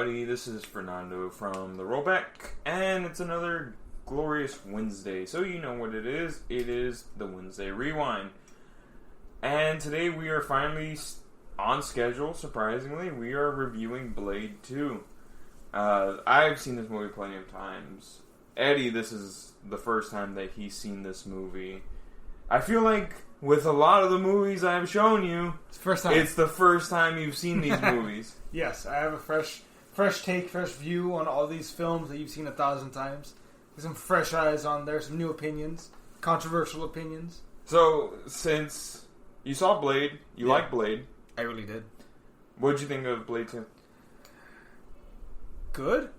everybody. This is Fernando from the Rollback, and it's another glorious Wednesday. So you know what it is. It is the Wednesday Rewind. And today we are finally on schedule, surprisingly. We are reviewing Blade 2. I've seen this movie plenty of times. Eddie, this is the first time that he's seen this movie. I feel like with a lot of the movies I've shown you, it's the first time you've seen these movies. Yes, I have a fresh take, fresh view on all these films that you've seen 1,000 times. There's some fresh eyes on there, some new opinions, controversial opinions. So, since you saw Blade, you like Blade. I really did. What did you think of Blade 2? Good.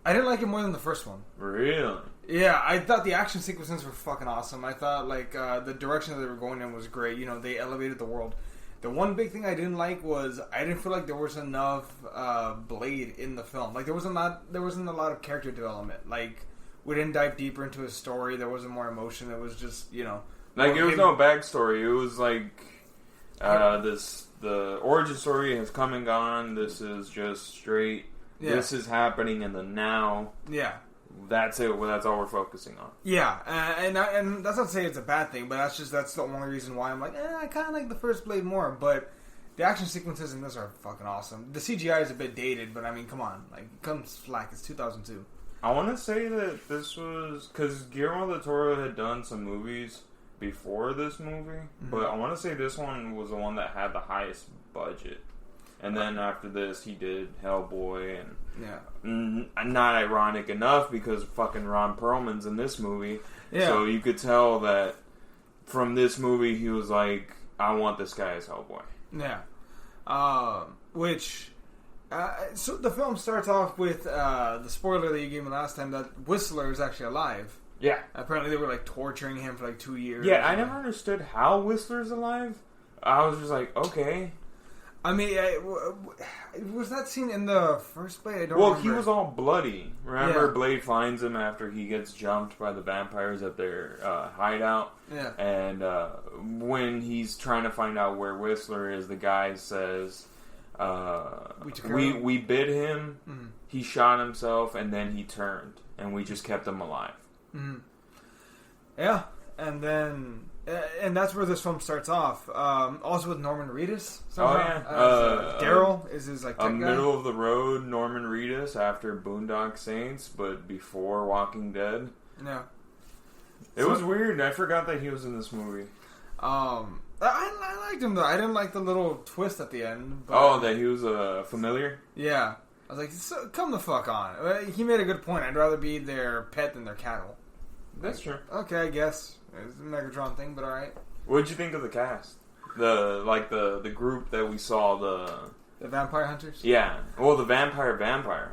I didn't like it more than the first one. Really? Yeah, I thought the action sequences were fucking awesome. I thought, the direction that they were going in was great. You know, they elevated the world. The one big thing I didn't like was I didn't feel like there was enough Blade in the film. Like, there wasn't a lot of character development. Like, we didn't dive deeper into his story. There wasn't more emotion. It was just, you know... Like, it was no backstory. It was like, the origin story has come and gone. This is just straight... Yeah. This is happening in the now. Yeah. That's it. Well, that's all we're focusing on. Yeah, and that's not to say it's a bad thing, but that's the only reason why I'm like, I kind of like the first Blade more. But the action sequences in this are fucking awesome. The CGI is a bit dated, but I mean, come on, like, it comes slack. It's 2002. I want to say that this was because Guillermo del Toro had done some movies before this movie, but I want to say this one was the one that had the highest budget. And then after this, he did Hellboy, and not ironic enough because fucking Ron Perlman's in this movie. Yeah. So you could tell that from this movie, he was like, I want this guy as Hellboy. Yeah. So the film starts off with the spoiler that you gave me last time, that Whistler is actually alive. Yeah. Apparently they were like torturing him for like 2 years. Yeah, I never understood how Whistler's alive. I was just like, okay. I mean, was that scene in the first Blade? I don't remember. He was all bloody. Remember, Blade finds him after he gets jumped by the vampires at their hideout. Yeah. And when he's trying to find out where Whistler is, the guy says, we bit him, he shot himself, and then he turned, and we just kept him alive. Mm-hmm. Yeah, and then... And that's where this film starts off. Also with Norman Reedus. Somehow. Oh, yeah. Daryl is his, like, tech guy. Middle of the road Norman Reedus after Boondock Saints, but before Walking Dead. Yeah. It was weird. I forgot that he was in this movie. I liked him, though. I didn't like the little twist at the end. But... that he was a familiar? Yeah. I was like, come the fuck on. He made a good point. I'd rather be their pet than their cattle. That's true. Okay, I guess. It's a Megatron thing, but alright. What did you think of the cast? The group that we saw, the Vampire Hunters? Yeah. Well, the Vampire Hunters.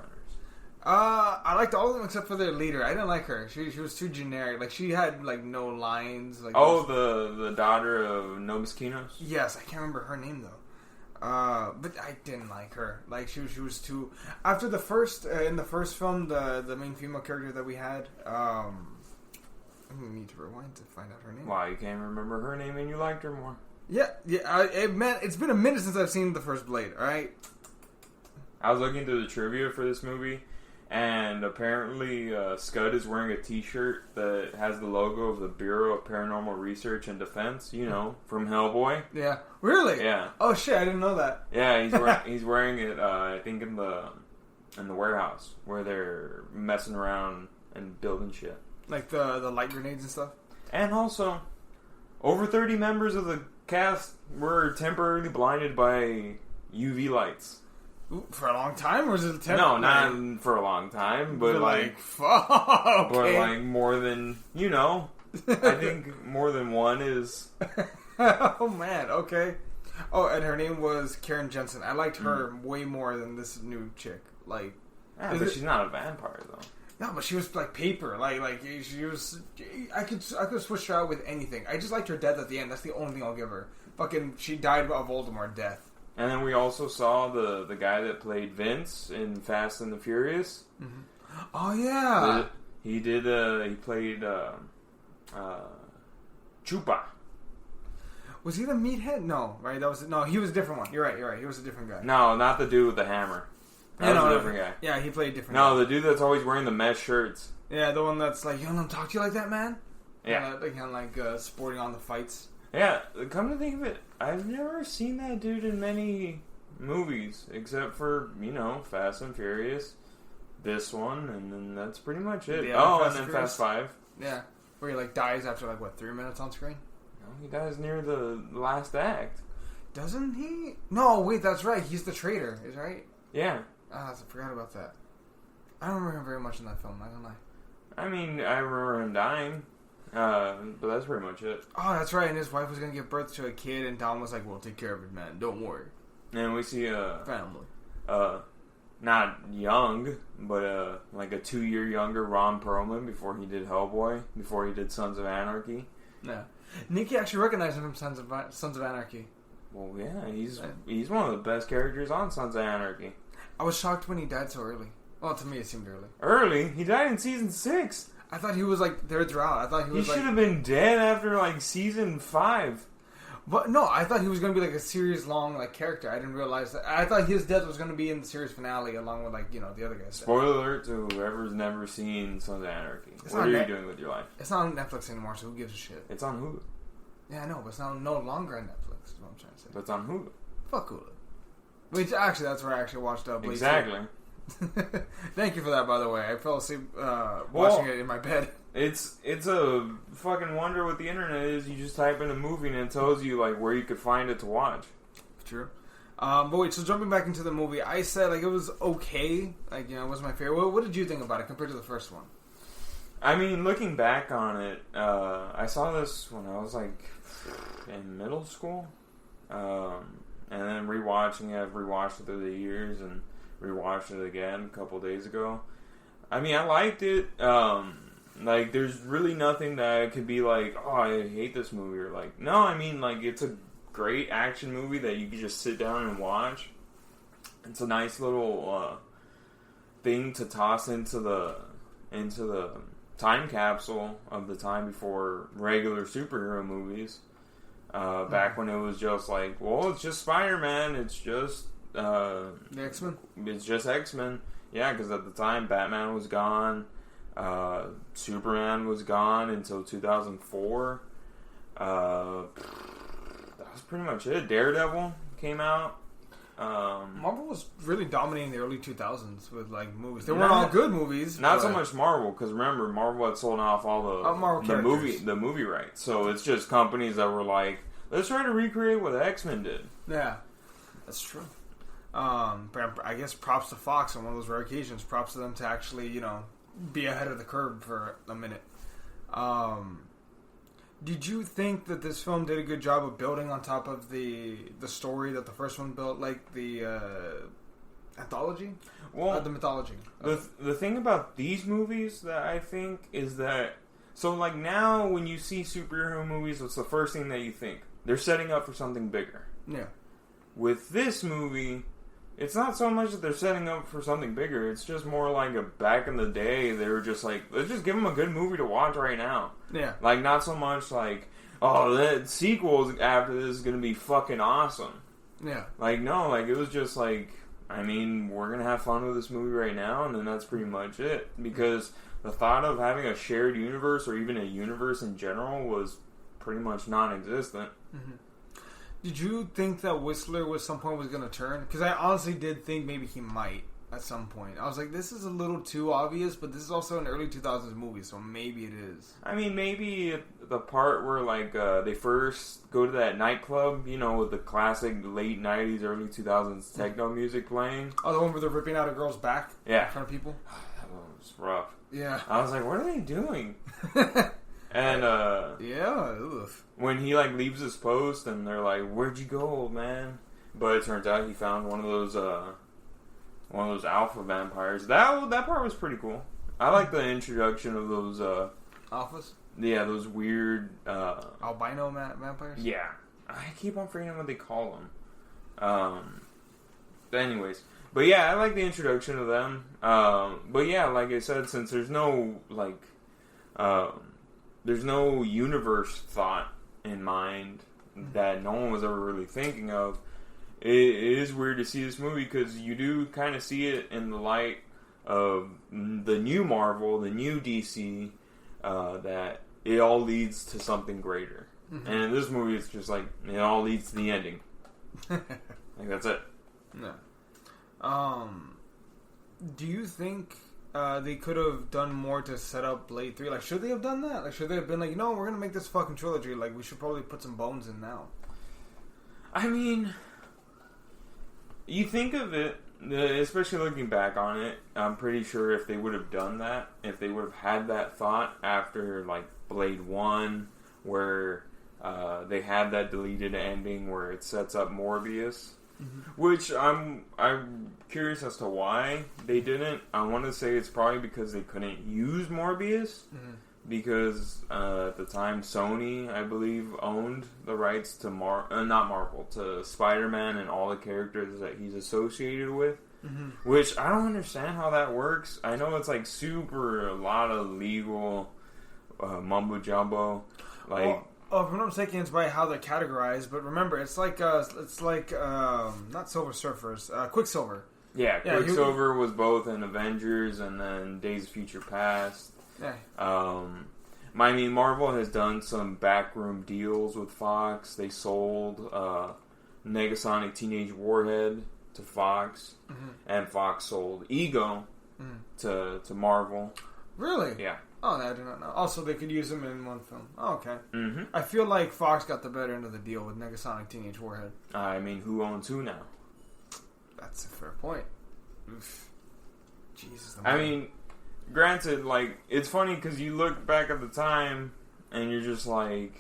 I liked all of them except for their leader. I didn't like her. She was too generic. Like, she had, like, no lines. Like, the daughter of Nobiskinos? Yes, I can't remember her name, though. But I didn't like her. Like, she was too... After the first... in the first film, the main female character that we had... I need to rewind to find out her name. Why, you can't remember her name and you liked her more? Yeah. It's been a minute since I've seen the first Blade, alright? I was looking through the trivia for this movie, and apparently Scud is wearing a t-shirt that has the logo of the Bureau of Paranormal Research and Defense, you know, from Hellboy. Yeah. Really? Yeah. Oh shit, I didn't know that. Yeah, he's wearing it, I think in the warehouse, where they're messing around and building shit. Like the light grenades and stuff? And also, over 30 members of the cast were temporarily blinded by UV lights. Ooh, for a long time? Or was it No, not for a long time, but like... Fuck! Okay. But like more than, you know, I think more than one is... Oh man, okay. Oh, and her name was Karen Jensen. I liked her way more than this new chick. Like... Yeah, but she's not a vampire, though. No, but she was like paper. Like she was. I could switch her out with anything. I just liked her death at the end. That's the only thing I'll give her. Fucking, she died of Voldemort death. And then we also saw the guy that played Vince in Fast and the Furious. Mm-hmm. Oh yeah, he played Chupa. Was he the meathead? No, right? He was a different one. You're right. He was a different guy. No, not the dude with the hammer. That was a different guy. Yeah, he played a different No, guy. the dude that's always wearing the mesh shirts. Yeah, the one that's like, you don't talk to you like that, man? Yeah. Sporting on the fights. Yeah, come to think of it, I've never seen that dude in many movies, except for, Fast and Furious, this one, and then that's pretty much it. And then Fast 5. Yeah, where he, dies after, 3 minutes on screen? No, he dies near the last act. Doesn't he? No, wait, that's right. He's the traitor, is right? Yeah. I forgot about that. I don't remember him very much in that film, not gonna lie. I mean, I remember him dying, but that's pretty much it. Oh, that's right, and his wife was gonna give birth to a kid, and Dom was like, well, take care of it, man. Don't worry. And we see family. Not young, but a 2-year younger Ron Perlman before he did Hellboy, before he did Sons of Anarchy. Yeah. Nikki actually recognized him from Sons of Anarchy. Well, yeah, he's one of the best characters on Sons of Anarchy. I was shocked when he died so early. Well, to me, it seemed early. Early? He died in season 6. I thought he was there throughout. I thought he was should have been dead after season 5. But no, I thought he was going to be a series long character. I didn't realize that. I thought his death was going to be in the series finale along with the other guys. Spoiler alert to whoever's never seen Sons of Anarchy. What are you doing with your life? It's not on Netflix anymore, so who gives a shit? It's on Hulu. Yeah, I know, but it's no longer on Netflix. Is what I'm trying to say. But it's on Hulu. Fuck Hulu. Which actually, that's where I actually watched Blade. Exactly. Thank you for that, by the way. I fell asleep watching it in my bed. It's a fucking wonder what the internet is. You just type in a movie and it tells you where you could find it to watch. True. But wait, so jumping back into the movie, I said it was okay. It wasn't my favorite. What did you think about it compared to the first one? I mean, looking back on it, I saw this when I was in middle school, and then rewatching it. I've rewatched it through the years and rewatched it again a couple days ago. I mean, I liked it. There's really nothing that I could be oh, I hate this movie, or no. I mean, it's a great action movie that you can just sit down and watch. It's a nice little thing to toss into the time capsule of the time before regular superhero movies. Back when it was just it's just Spider-Man. It's just the X-Men. It's just X-Men. Yeah, because at the time Batman was gone. Superman was gone until 2004. That was pretty much it. Daredevil came out. Marvel was really dominating the early 2000s with movies. They weren't all good movies. Not so much Marvel, because remember, Marvel had sold off all the movie rights. So it's just companies that were let's try to recreate what the X-Men did. Yeah, that's true. But I guess props to Fox on one of those rare occasions. Props to them to actually, be ahead of the curve for a minute. Did you think that this film did a good job of building on top of the story that the first one built, the anthology? Well, the mythology. The thing about these movies that I think is that, so now when you see superhero movies, what's the first thing that you think? They're setting up for something bigger. Yeah. With this movie, it's not so much that they're setting up for something bigger. It's just more back in the day, they were just let's just give them a good movie to watch right now. Yeah. Not so much oh, the sequel after this is going to be fucking awesome. Yeah. No, it was just I mean, we're going to have fun with this movie right now, and then that's pretty much it. Because the thought of having a shared universe, or even a universe in general, was pretty much non-existent. Mm-hmm. Did you think that Whistler at some point was going to turn? Because I honestly did think maybe he might at some point. I was this is a little too obvious, but this is also an early 2000s movie, so maybe it is. I mean, maybe the part where they first go to that nightclub, with the classic late 90s, early 2000s techno music playing. Oh, the one where they're ripping out a girl's back? Yeah. In front of people? That was rough. Yeah. I was what are they doing? And yeah, oof. When he leaves his post and they're where'd you go, old man? But it turns out he found one of those alpha vampires. That part was pretty cool. I like the introduction of those alphas. Yeah, those weird albino vampires. Yeah, I keep on forgetting what they call them. But anyways, but yeah, I like the introduction of them. But yeah, like I said, since there's no there's no universe thought in mind that no one was ever really thinking of, it is weird to see this movie because you do kind of see it in the light of the new Marvel, the new DC, that it all leads to something greater. Mm-hmm. And in this movie, it's just like, it all leads to the ending. Like, that's it. No. Do you think they could have done more to set up Blade 3? Like, should they have done that? Like, should they have been like, we're going to make this fucking trilogy. Like, we should probably put some bones in now. I mean, you think of it, especially looking back on it, I'm pretty sure if they would have done that, if they would have had that thought after, like, Blade 1, where they had that deleted ending where it sets up Morbius, which I'm curious as to why they didn't. I want to say it's probably because they couldn't use Morbius, because at the time Sony, I believe, owned the rights to not Marvel, to Spider-Man and all the characters that he's associated with. Which I don't understand how that works. I know it's like a lot of legal mumbo jumbo. Like, if I'm not mistaken, it's by how they're categorized. But remember, it's like not Silver Surfers, Quicksilver. Yeah, Quicksilver was both in Avengers and then Days of Future Past. Yeah. I mean, Marvel has done some backroom deals with Fox. They sold Negasonic Teenage Warhead to Fox, and Fox sold Ego to Marvel. Really? Yeah. Oh, I did not know. Also, they could use them in one film. Oh, okay. I feel like Fox got the better end of the deal with Negasonic Teenage Warhead. I mean, who owns who now? That's a fair point. Oof. Jesus. I mean, granted, like, it's funny because you look back at the time and you're just like,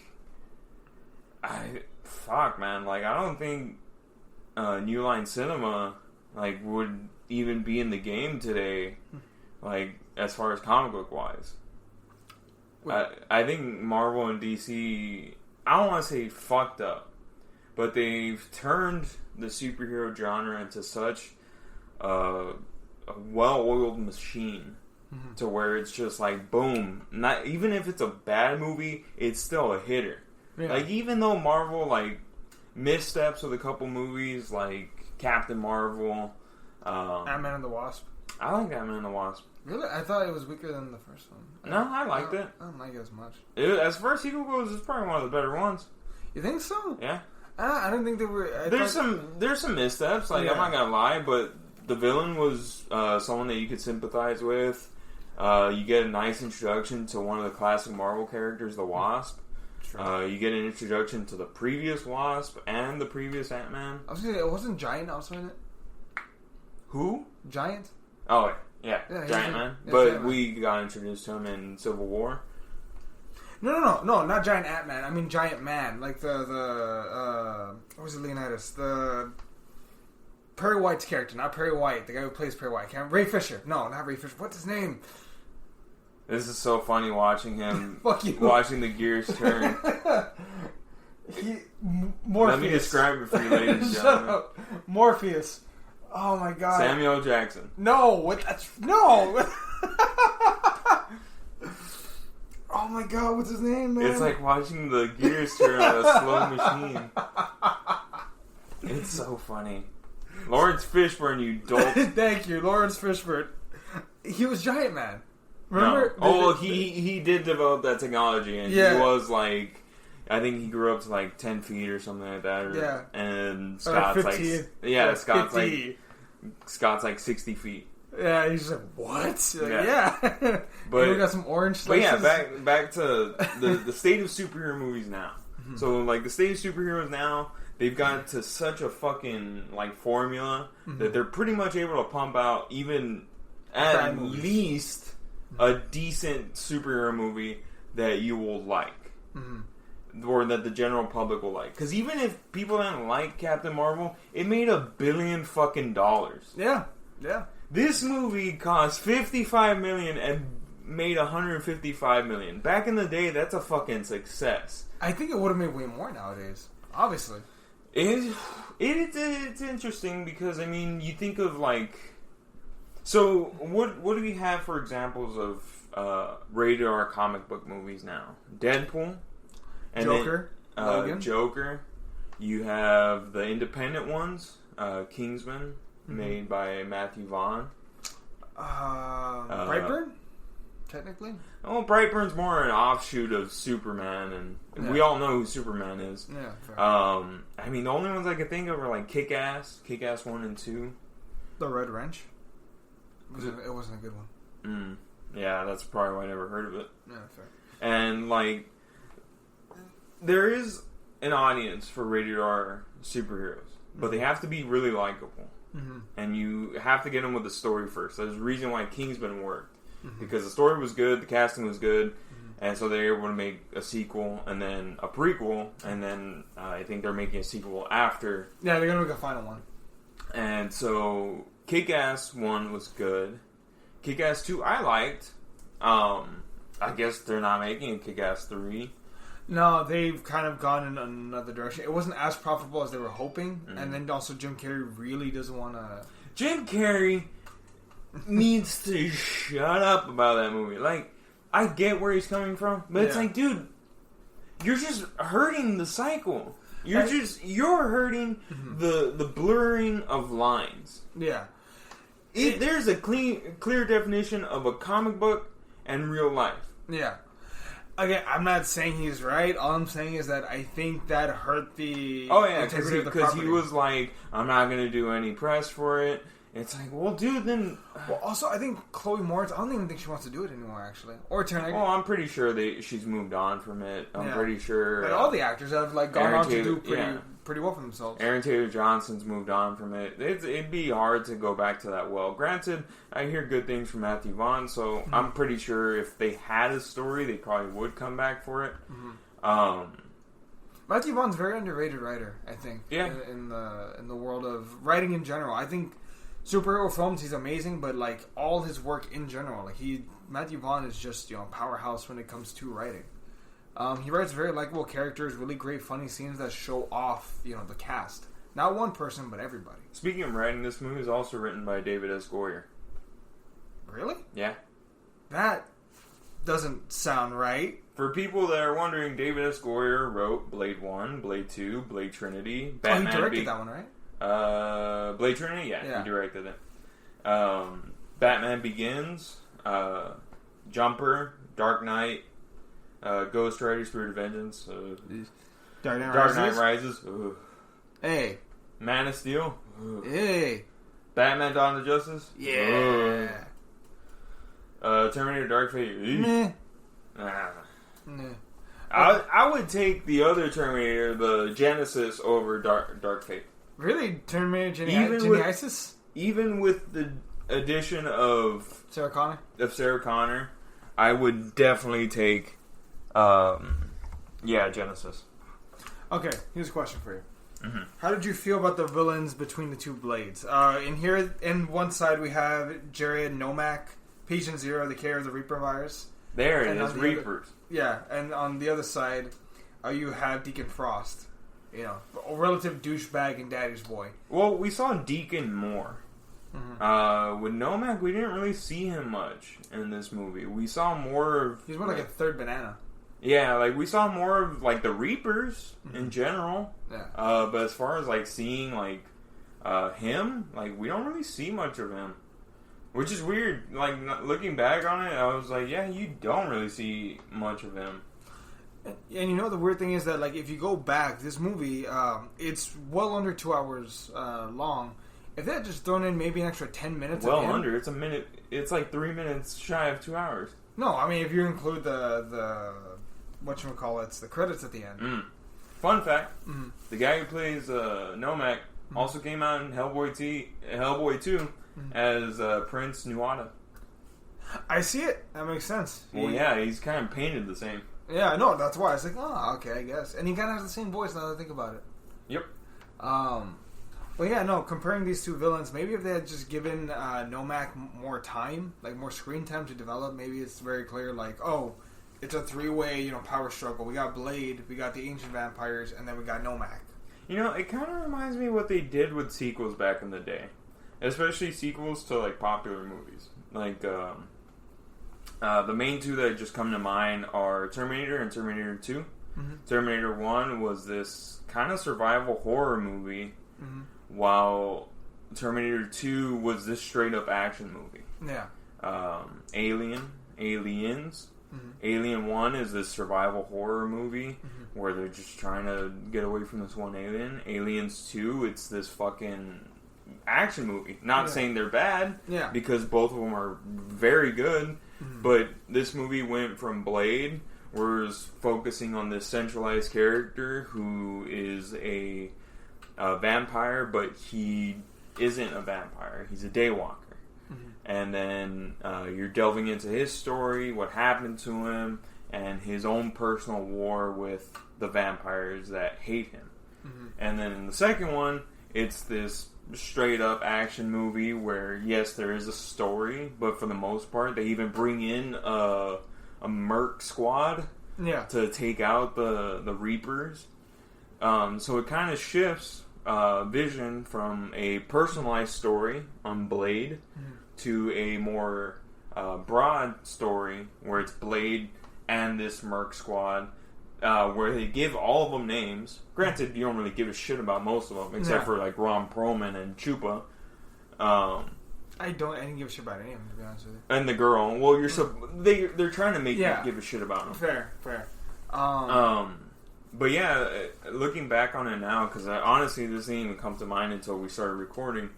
fuck, man. Like, I don't think New Line Cinema, like, would even be in the game today, like, as far as comic book wise. I think Marvel and DC, I don't want to say fucked up, but they've turned the superhero genre into such a well-oiled machine to where it's just like, boom. Not even if it's a bad movie, it's still a hitter. Yeah. Like, even though Marvel, like, missteps with a couple movies, like Captain Marvel, Ant-Man and the Wasp. I like Ant-Man and the Wasp. Really? I thought it was weaker than the first one. No, I liked it. I don't like it as much. As far as sequel goes, it's probably one of the better ones. You think so? Yeah. I didn't think they were... There's some missteps, like, I'm not gonna lie, but the villain was someone that you could sympathize with. You get a nice introduction to one of the classic Marvel characters, the Wasp. Sure. You get an introduction to the previous Wasp and the previous Ant-Man. I was gonna say, it wasn't Giant also in it? Who? Giant? Oh, yeah, Giant Man. But Giant we got introduced to him in Civil War. No, not Giant Ant-Man. I mean Giant Man, like what was it, Leonidas? The Perry White's character, not Perry White, the guy who plays Perry White. Ray Fisher. No, not Ray Fisher. What's his name? This is so funny watching him. Fuck you. Watching the gears turn. Morpheus. Let me describe it for you, ladies and gentlemen. Shut up. Morpheus. Oh my god. Samuel L. Jackson. No, no. Oh my god, what's his name, man? It's like watching the gears turn on a slow machine. It's so funny. Lawrence Fishburne, you dolt. Thank you, Lawrence Fishburne. He was Giant Man. Remember? No. He did develop that technology, and he was like, I think he grew up to like 10 feet or something like that. And Scott's Scott's like 60 feet. Yeah, he's just like, what? Yeah. But we got some orange slices. But yeah, back to the state of superhero movies now. So like the state of superheroes now, they've gotten to such a fucking like formula that they're pretty much able to pump out even at least a decent superhero movie that you will like. Or that the general public will like. Because even if people didn't like Captain Marvel, it made $1 billion fucking dollars. Yeah. This movie cost $55 million and made $155 million. Back in the day, that's a fucking success. I think it would have made way more nowadays. Obviously. It's interesting because, I mean, you think of like... So, what do we have for examples of rated R comic book movies now? Deadpool. And Joker. Then, Joker. You have the independent ones, Kingsman, made by Matthew Vaughn. Brightburn, technically. Oh, Brightburn's more an offshoot of Superman, and we all know who Superman is. Yeah. Fair. I mean, the only ones I could think of are like Kick-Ass 1 and 2. The Red Wrench. It wasn't a good one. Yeah, that's probably why I never heard of it. Yeah, fair. And like, there is an audience for rated R superheroes, but they have to be really likable. And you have to get them with the story first. There's a reason why Kingsman worked. Because the story was good, the casting was good, and so they were able to make a sequel and then a prequel, and then I think they're making a sequel after. Yeah, they're going to make a final one. And so Kick-Ass 1 was good. Kick-Ass 2 I liked. I guess they're not making a Kick-Ass 3. No, they've kind of gone in another direction. It wasn't as profitable as they were hoping, and then also Jim Carrey really doesn't want to... Jim Carrey needs to shut up about that movie. Like, I get where he's coming from, but it's like, dude, you're just hurting the cycle. You're hurting the blurring of lines. Yeah. There's a clear definition of a comic book and real life. Yeah. Again, I'm not saying he's right. All I'm saying is that I think that hurt the... Oh, yeah, because he was like, I'm not going to do any press for it. It's like, well, dude, then... Well, also, I think Chloe Moritz, I don't even think she wants to do it anymore, actually. Or turn... Well, I'm pretty sure she's moved on from it. I'm pretty sure... But all the actors have, like, gone on to do pretty well for themselves. Aaron Taylor-Johnson's moved on from it. It'd be hard to go back to that well. Granted, I hear good things from Matthew Vaughn, so I'm pretty sure if they had a story, they probably would come back for it. Matthew Vaughn's a very underrated writer, I think. Yeah. In the world of writing in general. I think... Superhero films, he's amazing, but like all his work in general, like Matthew Vaughn is just a powerhouse when it comes to writing. He writes very likable characters, really great funny scenes that show off the cast. Not one person, but everybody. Speaking of writing, this movie is also written by David S. Goyer. Really? Yeah. That doesn't sound right. For people that are wondering, David S. Goyer wrote Blade 1, Blade 2, Blade Trinity, Batman. He directed that one, right? Blade Trinity, yeah, he directed it. Batman Begins, Jumper, Dark Knight, Ghost Rider, Spirit of Vengeance, Dark Knight Rises. Hey. Man of Steel. Hey. Batman Dawn of Justice. Yeah. Terminator Dark Fate. Meh. I would take the other Terminator, the Genesis, over Dark Fate. Really? Terminator Genesis? Even with the addition of Sarah Connor, I would definitely take Genesis. Okay, here's a question for you. How did you feel about the villains between the two Blades? In one side we have Jared Nomak, Patient Zero, the carrier of the Reaper virus. There it is, Reapers. And on the other side, you have Deacon Frost. A relative douchebag and daddy's boy. Well, we saw Deacon more. With Nomak, we didn't really see him much in this movie. We saw more of... He's more like a third banana. Yeah, like we saw more of like the Reapers in general. Yeah. But as far as like seeing like him, like we don't really see much of him. Which is weird. Like looking back on it, I was like, yeah, you don't really see much of him. And the weird thing is that, like, if you go back, this movie, it's well under 2 hours long. If they had just thrown in maybe an extra 10 minutes under, it's a minute, it's like 3 minutes shy of 2 hours. No, I mean, if you include the whatchamacallits, the credits at the end. Fun fact, the guy who plays Nomak also came out in Hellboy 2 as Prince Nuada. I see it. That makes sense. Well, yeah, he's kind of painted the same. Yeah, I know. That's why. It's like, oh, okay, I guess. And he kind of has the same voice now that I think about it. Yep. Well, yeah, no, comparing these two villains, maybe if they had just given Nomak more time, like more screen time to develop, maybe it's very clear, like, oh, it's a three-way, power struggle. We got Blade, we got the Ancient Vampires, and then we got Nomak. It kind of reminds me of what they did with sequels back in the day. Especially sequels to, like, popular movies. Like, the main two that just come to mind are Terminator and Terminator 2. Mm-hmm. Terminator 1 was this kind of survival horror movie, while Terminator 2 was this straight up action movie. Yeah. Aliens. Alien 1 is this survival horror movie where they're just trying to get away from this one alien. Aliens 2, it's this fucking action movie. Not saying they're bad, because both of them are very good, but this movie went from Blade, where it was focusing on this centralized character who is a vampire, but he isn't a vampire. He's a daywalker. And then you're delving into his story, what happened to him, and his own personal war with the vampires that hate him. And then in the second one, it's this straight up action movie where, yes, there is a story, but for the most part, they even bring in a merc squad to take out the Reapers. So it kind of shifts vision from a personalized story on Blade to a more broad story where it's Blade and this merc squad, where they give all of them names. Granted, you don't really give a shit about most of them, except for like Ron Perlman and Chupa. I didn't give a shit about any of them, to be honest with you. And the girl. Well, they're trying to make you give a shit about them. Fair. But yeah, looking back on it now, because honestly, this didn't even come to mind until we started recording.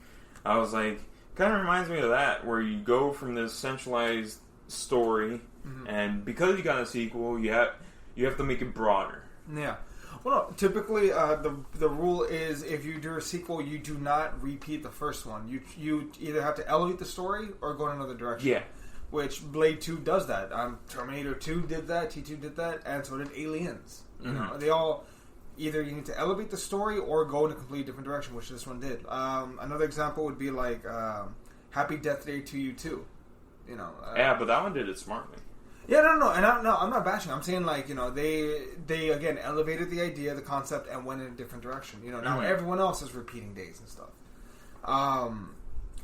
I was like, kind of reminds me of that, where you go from this centralized story, and because you got a sequel, you have to make it broader. Yeah. Well, no, typically the rule is if you do a sequel, you do not repeat the first one. You either have to elevate the story or go in another direction. Yeah. Which Blade 2 does that. Terminator 2 did that, T2 did that, and so did Aliens. You know, they all either you need to elevate the story or go in a completely different direction, which this one did. Another example would be like Happy Death Day to You 2. You know. Yeah, but that one did it smartly. Yeah, no, and I'm not bashing. I'm saying, like, you know, they again elevated the idea, the concept, and went in a different direction. You know, now everyone else is repeating days and stuff.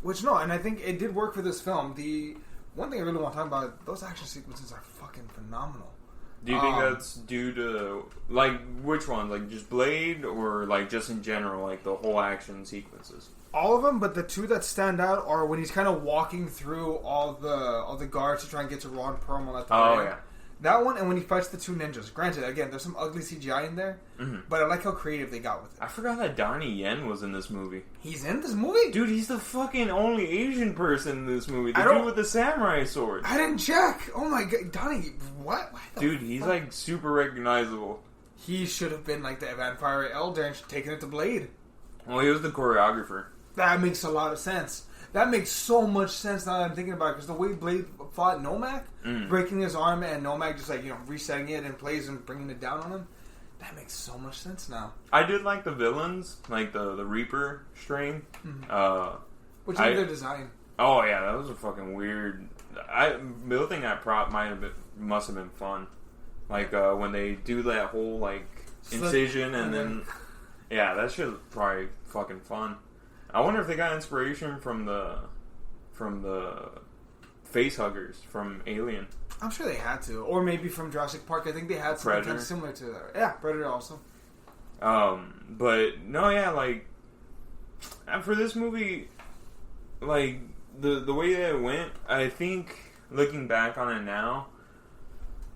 Which no, and I think it did work for this film. The one thing I really want to talk about, those action sequences are fucking phenomenal. Do you think that's due to, like, which one? Like, just Blade, or, like, just in general, like, the whole action sequences? All of them, but the two that stand out are when he's kind of walking through all the guards to try and get to Ron Perlman at the Oh, end. yeah. That one, and when he fights the two ninjas. Granted, again, there's some ugly CGI in there, but I like how creative they got with it. I forgot that Donnie Yen was in this movie. He's in this movie? Dude, he's the fucking only Asian person in this movie. The dude with the samurai sword. I didn't check. Oh my god, Donnie, what? Dude, he's like super recognizable. He should have been like the vampire elder and taken it to Blade. Well, he was the choreographer. That makes a lot of sense. That makes so much sense now that I'm thinking about it, because the way Blade fought Nomak, breaking his arm and Nomak just, like, you know, resetting it in place and bringing it down on him, that makes so much sense now. I did like the villains, like the Reaper strain. Which is their design. Oh yeah, that was a fucking weird. Building that prop must have been fun. Like when they do that whole like incision and then yeah, that shit was probably fucking fun. I wonder if they got inspiration from the face huggers from Alien. I'm sure they had to, or maybe from Jurassic Park. I think they had something kind of similar to that. Yeah, Predator also. But no, yeah, like for this movie, like the way that it went, I think looking back on it now,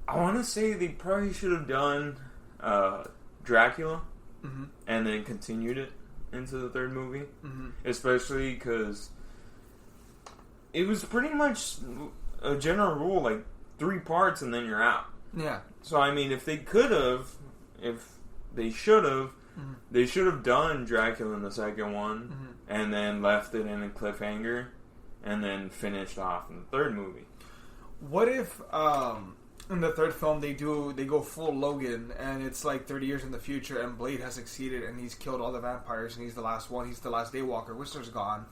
I want to say they probably should have done Dracula and then continued it into the third movie, especially because it was pretty much a general rule, like 3 parts and then you're out. Yeah. So I mean, if they should have, they should have done Dracula in the second one and then left it in a cliffhanger and then finished off in the third movie. What if in the third film they go full Logan and it's like 30 years in the future and Blade has succeeded and he's killed all the vampires and he's the last one, he's the last Daywalker, Whistler's gone,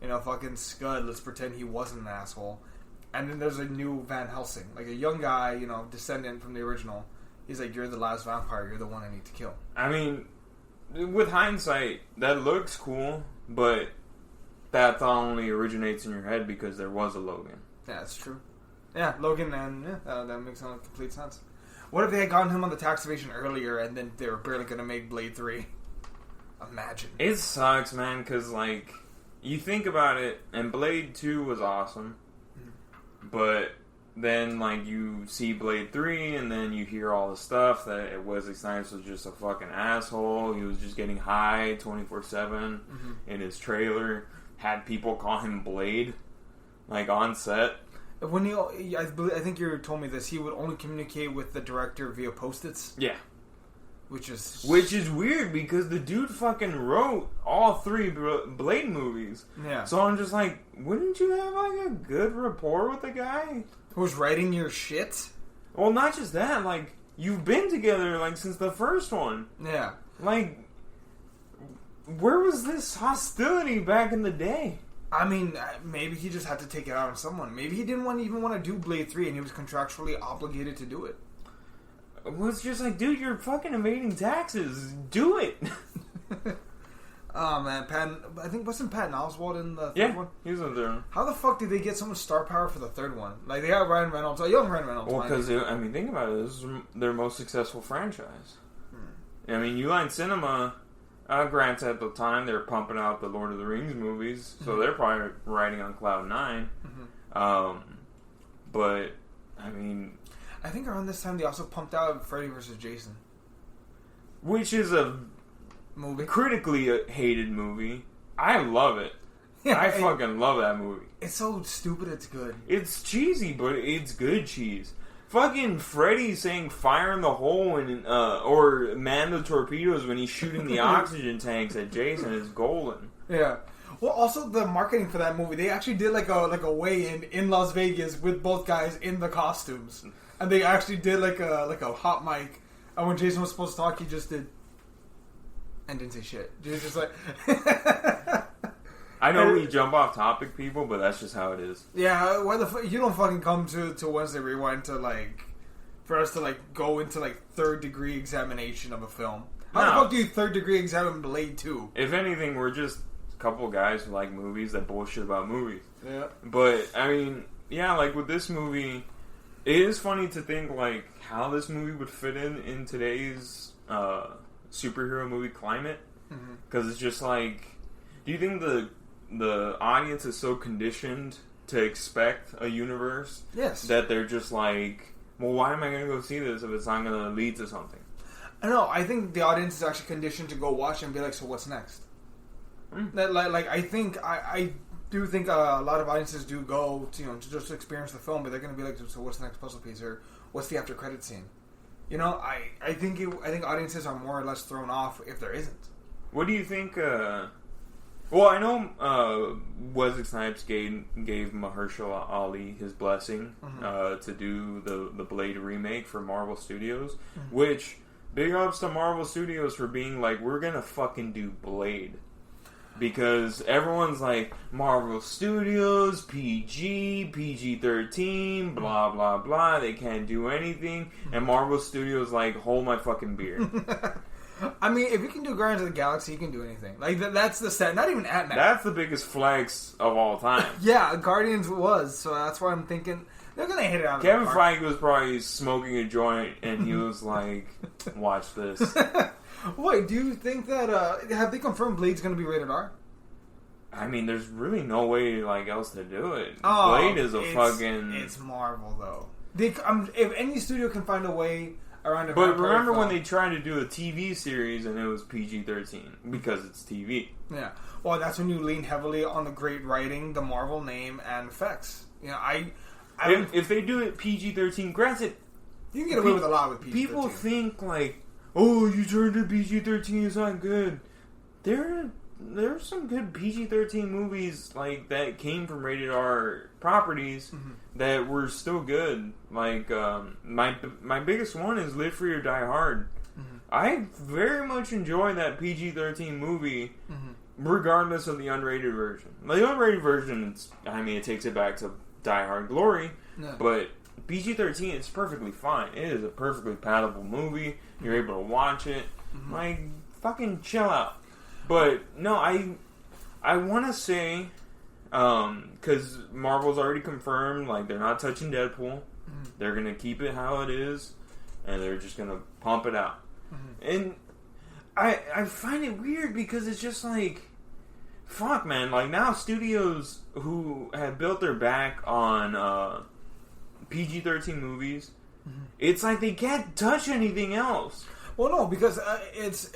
you know, fucking Scud, let's pretend he wasn't an asshole, and then there's a new Van Helsing, like a young guy, you know, descendant from the original. He's like, you're the last vampire, you're the one I need to kill. I mean, with hindsight, that looks cool, but that thought only originates in your head because there was a Logan. Yeah, that's true. Yeah, Logan, and that makes complete sense. What if they had gotten him on the tax evasion earlier, and then they were barely going to make Blade 3? Imagine. It sucks, man, because, like, you think about it, and Blade 2 was awesome, but then, like, you see Blade 3, and then you hear all the stuff that Wesley Snipes was just a fucking asshole. He was just getting high 24/7 in his trailer. Had people call him Blade, like, on set. When I think you told me this, he would only communicate with the director via Post-its. Yeah. Which is weird, because the dude fucking wrote all 3 Blade movies. Yeah. So I'm just like, wouldn't you have, like, a good rapport with the guy? Who's writing your shit? Well, not just that, like, you've been together, like, since the first one. Yeah. Like, where was this hostility back in the day? I mean, maybe he just had to take it out on someone. Maybe he didn't even want to do Blade 3, and he was contractually obligated to do it. Well, it's just like, dude, you're fucking evading taxes. Do it. Oh, man. I think, wasn't Patton Oswalt in the third one? He was in there. How the fuck did they get so much star power for the third one? Like, they got Ryan Reynolds, a young Ryan Reynolds. Well, because, I mean, think about it. This is their most successful franchise. I mean, New Line Cinema, granted, at the time, they were pumping out the Lord of the Rings movies, so they're probably riding on Cloud 9. But, I mean... I think around this time, they also pumped out Freddy vs. Jason. Which is a movie, critically hated movie. I love it. Yeah, I fucking love that movie. It's so stupid, it's good. It's cheesy, but it's good cheese. Fucking Freddy saying fire in the hole and or man the torpedoes when he's shooting the oxygen tanks at Jason is golden. Yeah. Well, also the marketing for that movie, they actually did like a weigh-in in Las Vegas with both guys in the costumes, and they actually did like a hot mic. And when Jason was supposed to talk, he just did and didn't say shit. He was just like. I know we jump off topic, people, but that's just how it is. Yeah, why the fuck you don't fucking come to Wednesday Rewind to like for us to like go into like third degree examination of a film? How the fuck do you third degree examine Blade 2? If anything, we're just a couple guys who like movies that bullshit about movies. Yeah. But I mean, yeah, like with this movie, it is funny to think like how this movie would fit in today's superhero movie climate, because it's just like, do you think the audience is so conditioned to expect a universe that they're just like, well, why am I going to go see this if it's not going to lead to something? I don't know. I think the audience is actually conditioned to go watch and be like, so what's next? Like I think I do think a lot of audiences do go to, to just experience the film, but they're going to be like, so what's the next puzzle piece, or what's the after credit scene? I think audiences are more or less thrown off if there isn't. What do you think? Well, I know Wesley Snipes gave Mahershala Ali his blessing to do the Blade remake for Marvel Studios, which big ups to Marvel Studios for being like, we're gonna fucking do Blade. Because everyone's like, Marvel Studios, PG-13, blah, blah, blah, they can't do anything. And Marvel Studios like, hold my fucking beer. I mean, if you can do Guardians of the Galaxy, you can do anything. Like, that's the set. Not even Ant-Man. That's the biggest flex of all time. Yeah, Guardians was. So that's why I'm thinking they're going to hit it out of Kevin Feige was probably smoking a joint, and he was like, watch this. Wait, do you think that, have they confirmed Blade's going to be rated R? I mean, there's really no way like else to do it. Oh, Blade is a fucking... It's Marvel, though. If any studio can find a way around a... But remember when they tried to do a TV series and it was PG-13? Because it's TV. Yeah. Well, that's when you lean heavily on the great writing, the Marvel name, and effects. If they do it PG-13, granted... You can get away with a lot with PG-13. People think like, oh, you turned it PG-13, it's not good. There's some good PG-13 movies like that came from rated R properties that were still good. Like my biggest one is Live Free or Die Hard. I very much enjoy that PG-13 movie, regardless of the unrated version. The unrated version, it takes it back to Die Hard glory, but PG-13, it's perfectly fine. It is a perfectly palatable movie. You're able to watch it. Like, fucking chill out. But, no, I want to say, because Marvel's already confirmed, like, they're not touching Deadpool. They're going to keep it how it is. and they're just gonna pump it out. And I find it weird because it's just like, fuck, man. Like, now studios who have built their back on PG-13 movies, it's like they can't touch anything else. Well, no, because this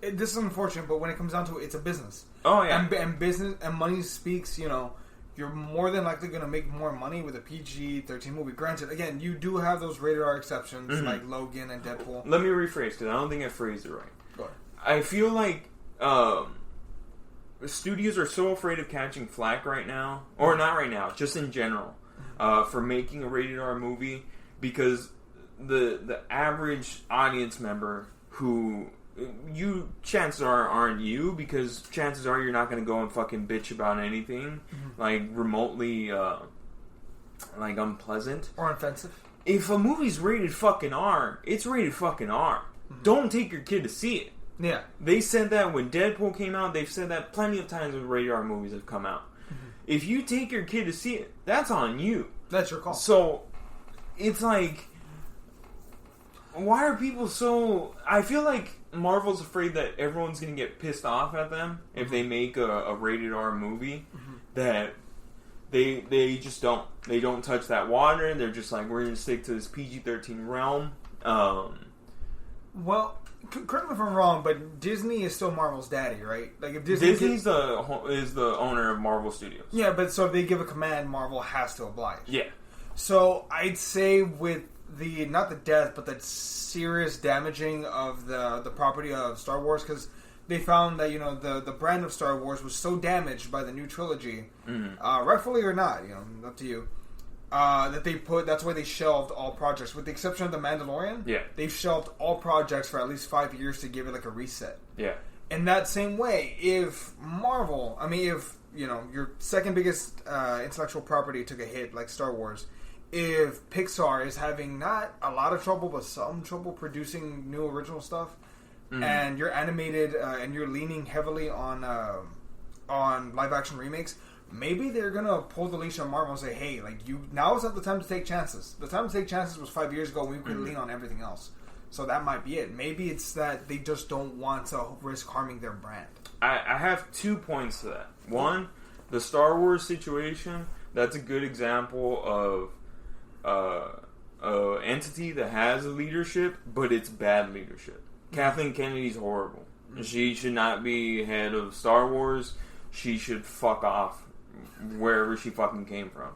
is unfortunate, but when it comes down to it, it's a business. Oh, yeah. And business and money speaks, you know. You're more than likely going to make more money with a PG-13 movie. Granted, again, you do have those rated R exceptions, like Logan and Deadpool. Let me rephrase, because I don't think I phrased it right. Go ahead. I feel like studios are so afraid of catching flack right now, or not right now, just in general, for making a rated R movie, because the average audience member who... chances aren't you, because chances are you're not going to go and fucking bitch about anything like remotely like unpleasant or offensive. If a movie's rated fucking R, it's rated fucking R. Don't take your kid to see it. Yeah, they said that when Deadpool came out. They've said that plenty of times when rated R movies have come out. If you take your kid to see it, that's on you. That's your call. So it's like, why are people so... I feel like Marvel's afraid that everyone's going to get pissed off at them if they make a rated R movie, that they just don't. They don't touch that water. They're just like, we're going to stick to this PG-13 realm. Well, correct me if I'm wrong, but Disney is still Marvel's daddy, right? Like, if Disney's is the owner of Marvel Studios. Yeah, but so if they give a command, Marvel has to oblige. Yeah. So I'd say with not the death, but the serious damaging of the property of Star Wars, because they found that, you know, the brand of Star Wars was so damaged by the new trilogy, rightfully or not, you know, up to you, that's why they shelved all projects, with the exception of The Mandalorian. Yeah, they've shelved all projects for at least 5 years to give it like a reset. Yeah. In that same way, if Marvel, if you know, your second biggest intellectual property took a hit like Star Wars, if Pixar is having not a lot of trouble, but some trouble producing new original stuff, and you're animated and you're leaning heavily on live action remakes, maybe they're gonna pull the leash on Marvel and say, "Hey, like, now is not the time to take chances. The time to take chances was 5 years ago when we could lean on everything else." So that might be it. Maybe it's that they just don't want to risk harming their brand. I have 2 points to that. One, the Star Wars situation. That's a good example of entity that has a leadership, but it's bad leadership. Kathleen Kennedy's horrible. She should not be head of Star Wars. She should fuck off wherever she fucking came from.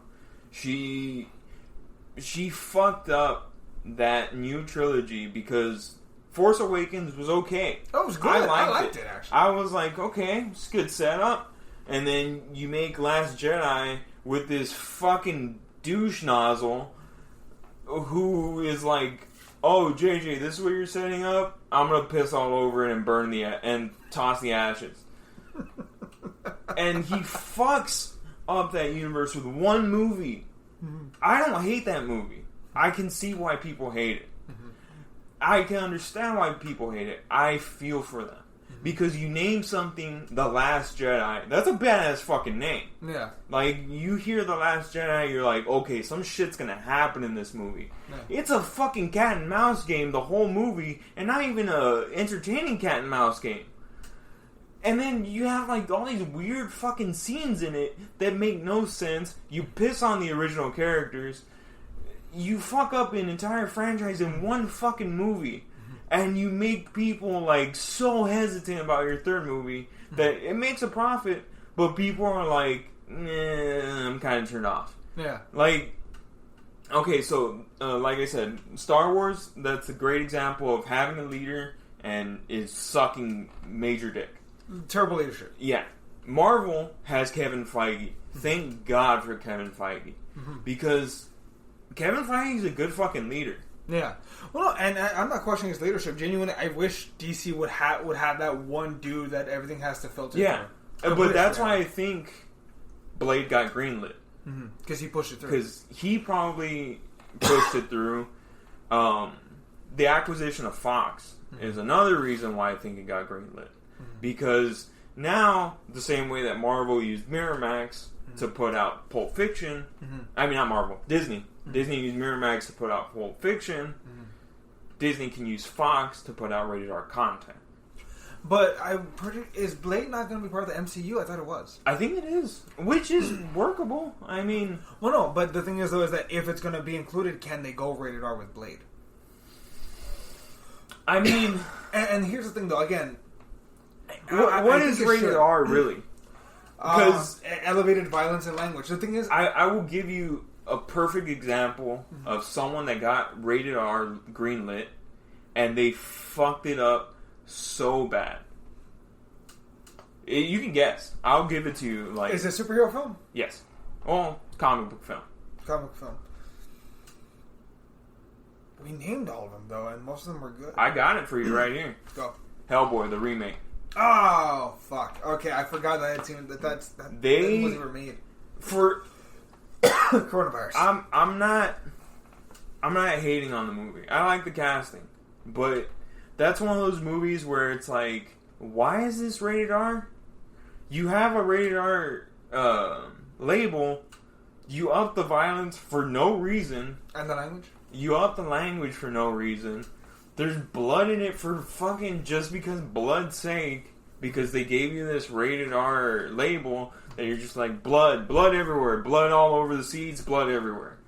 She fucked up that new trilogy because Force Awakens was okay. Oh, it was good. I liked it, actually. I was like, okay, it's a good setup. And then you make Last Jedi with this fucking douche nozzle who is like, "Oh, JJ, this is what you're setting up? I'm gonna piss all over it and burn and toss the ashes." And he fucks up that universe with one movie. I don't hate that movie. I can see why people hate it. I can understand why people hate it. I feel for them. Because you name something The Last Jedi, that's a badass fucking name. Yeah. Like, you hear The Last Jedi, you're like, okay, some shit's gonna happen in this movie. Yeah. It's a fucking cat and mouse game, the whole movie, and not even a entertaining cat and mouse game. And then you have, like, all these weird fucking scenes in it that make no sense. You piss on the original characters. You fuck up an entire franchise in one fucking movie. And you make people, like, so hesitant about your third movie that it makes a profit, but people are like, I'm kind of turned off. Yeah. Like, okay, so, like I said, Star Wars, that's a great example of having a leader and is sucking major dick. Terrible leadership. Yeah. Marvel has Kevin Feige. Thank God for Kevin Feige. Because Kevin Feige's a good fucking leader. Yeah. Well, and I'm not questioning his leadership. Genuinely, I wish DC would have that one dude that everything has to filter through. But that's why I think Blade got greenlit. Because he pushed it through. Because he probably pushed it through. The acquisition of Fox is another reason why I think it got greenlit. Because now, the same way that Marvel used Miramax to put out Pulp Fiction. I mean, not Marvel. Disney. Disney used Miramax to put out Pulp Fiction. Disney can use Fox to put out rated R content. But is Blade not going to be part of the MCU? I thought it was. I think it is, which is workable. I mean, well, no, but the thing is though is that if it's going to be included, can they go rated R with Blade? I mean, and here's the thing though. Again, what is rated R really? Because elevated violence and language. The thing is, I will give you a perfect example of someone that got rated R greenlit, and they fucked it up so bad. You can guess. I'll give it to you. Like, is it a superhero film? Yes. Well, comic book film. Comic book film. We named all of them though, and most of them were good. I got it for you right here. Go. Hellboy, the remake. Oh fuck! Okay, I forgot that it's even that wasn't ever made for coronavirus. I'm not hating on the movie. I like the casting, but that's one of those movies where it's like, why is this rated R? You have a rated R label. You up the violence for no reason, and the language. You up the language for no reason. There's blood in it for fucking just because blood's sake. Because they gave you this rated R label that you're just like, blood everywhere. Blood all over the seats, blood everywhere.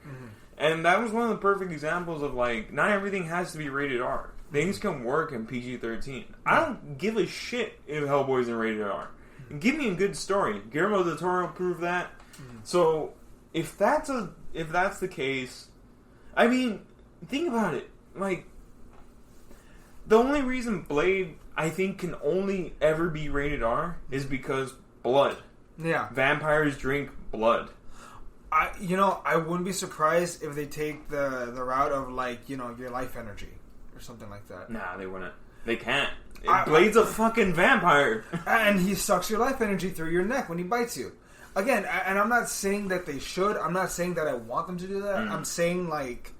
And that was one of the perfect examples of like, not everything has to be rated R. Things can work in PG-13. I don't give a shit if Hellboy's in rated R. Give me a good story. Guillermo del Toro proved that. So, if that's the case, I mean, think about it. Like, the only reason Blade, I think, can only ever be rated R is because blood. Yeah. Vampires drink blood. I wouldn't be surprised if they take the route of, like, your life energy or something like that. Nah, they wouldn't. They can't. Blade's a fucking vampire. And he sucks your life energy through your neck when he bites you. Again, and I'm not saying that they should. I'm not saying that I want them to do that. I'm saying, like,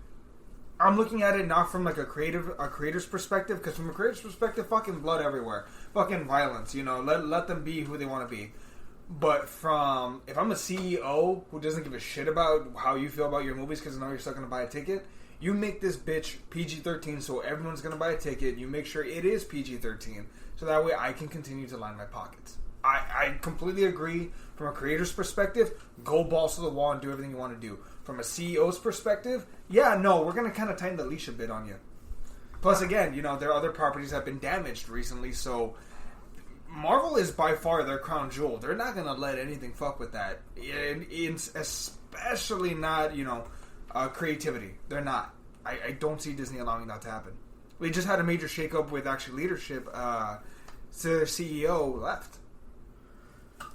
I'm looking at it not from like a creator's perspective, because from a creator's perspective, fucking blood everywhere, fucking violence. Let them be who they want to be. But from if I'm a CEO who doesn't give a shit about how you feel about your movies because I know you're still going to buy a ticket, you make this bitch PG-13 so everyone's going to buy a ticket. You make sure it is PG-13 so that way I can continue to line my pockets. I completely agree. From a creator's perspective, go balls to the wall and do everything you want to do. From a CEO's perspective, we're going to kind of tighten the leash a bit on you. Plus, again, there are other properties that have been damaged recently, so Marvel is by far their crown jewel. They're not going to let anything fuck with that. Especially not, creativity. They're not. I don't see Disney allowing that to happen. We just had a major shakeup with actually leadership. So their CEO left.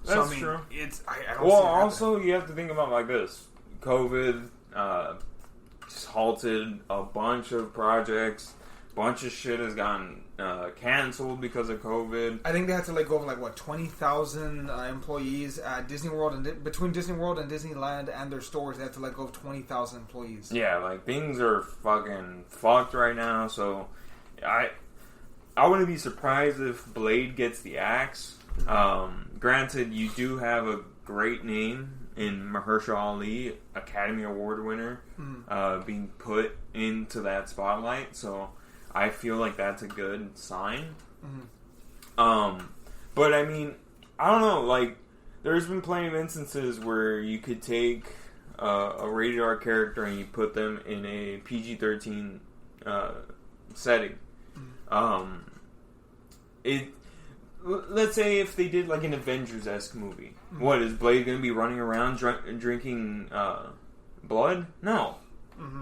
That's true. I don't well, see also you have to think about it like this: COVID just halted a bunch of projects. Bunch of shit has gotten canceled because of COVID. I think they had to let go of 20,000 employees at Disney World, and between Disney World and Disneyland and their stores, they had to let go of 20,000 employees. Yeah, things are fucking fucked right now. So I wouldn't be surprised if Blade gets the axe. Granted, you do have a great name in Mahershala Ali, Academy Award winner, being put into that spotlight. So I feel like that's a good sign. But I mean, I don't know. There's been plenty of instances where you could take a rated R character and you put them in a PG-13 setting. Let's say if they did an Avengers-esque movie. What, is Blade going to be running around drinking blood? No.